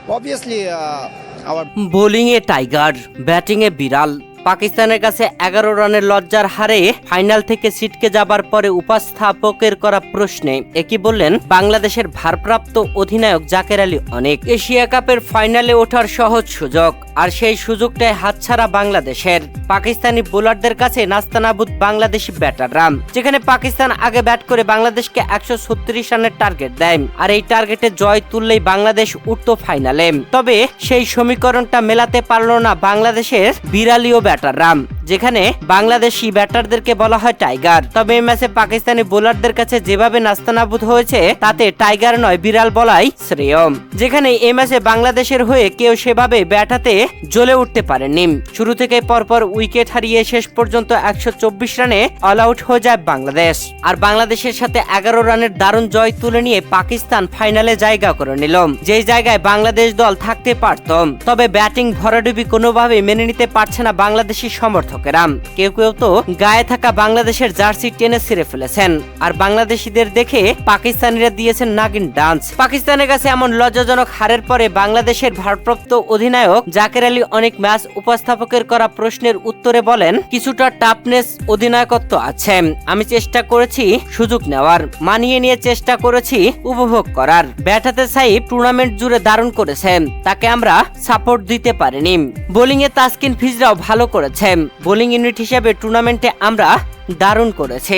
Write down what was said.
Obviously, our বোলিংয়ে tiger, ব্যাটিংয়ে বিড়াল। পাকিস্তানের কাছে 11 রানের লজ্জার হারে ফাইনাল থেকে ছিটকে যাবার পরে উপস্থাপকের করা প্রশ্নে একই বললেন বাংলাদেশের ভারপ্রাপ্ত অধিনায়ক জাকের আলী অনেক। এশিয়া কাপের ফাইনালে ওঠার সহজ সুযোগ, আর সেই সুযোগটাই হাতছাড়া বাংলাদেশের। পাকিস্তানি বোলারদের কাছে নাস্তানাবুদ বাংলাদেশি ব্যাটাররা, যেখানে পাকিস্তান আগে ব্যাট করে বাংলাদেশকে 136 রানের টার্গেট দেয়, আর এই টার্গেটে জয় তুললেই বাংলাদেশ উঠত ফাইনালে। তবে সেই সমীকরণটা মেলাতে পারল না বাংলাদেশের বিড়ালীয় ব্যাটাররা, যেখানে বাংলাদেশি ব্যাটারদেরকে বলা হয় টাইগার। তবে এই ম্যাচে পাকিস্তানি বোলারদের কাছে যেভাবে নাস্তানাবুদ হয়েছে তাতে টাইগার নয় বিড়াল বলাই শ্রেয়, যেখানে এই ম্যাচে বাংলাদেশের হয়ে কেউ সেভাবে ব্যাট হাতে জ্বলে উঠতে পারেননি। শুরু থেকে পরপর উইকেট হারিয়ে শেষ পর্যন্ত 124 রানে অল আউট হয়ে যায় বাংলাদেশ, আর বাংলাদেশের সাথে 11 রানের দারুণ জয় তুলে নিয়ে পাকিস্তান ফাইনালে জায়গা করে নিল, যেই জায়গায় বাংলাদেশ দল থাকতে পারত। তবে ব্যাটিং ভরাডুবি কোনোভাবে মেনে নিতে পারছে না বাংলাদেশি সমর্থকেরা। কেউ কেউ তো গায়ে থাকা বাংলাদেশের জার্সি টেনে ছিঁড়ে ফেলেছেন, আর বাংলাদেশিদের দেখে পাকিস্তানিরা দিয়েছেন নাগিন ডান্স। পাকিস্তানের কাছে এমন লজ্জাজনক হারের পরে বাংলাদেশের ভারপ্রাপ্ত অধিনায়ক জাকের আলী অনেক ম্যাচ উপস্থাপকের করা প্রশ্নের উত্তরে বলেন, কিছুটা টাফনেস অধিনায়কত্ব আছে। আমি চেষ্টা করেছি সুযোগ নেওয়ার, মানিয়ে নিয়ে চেষ্টা করেছি উপভোগ করার। ব্যাট হাতে সাইফ টুর্নামেন্ট জুড়ে দারুণ করেছেন, তাকে আমরা সাপোর্ট দিতে পারিনি। বোলিং এ তাসকিন ফিজরাও ভালো করেছে। বোলিং ইউনিট হিসেবে টুর্নামেন্টে আমরা দারুণ করেছি।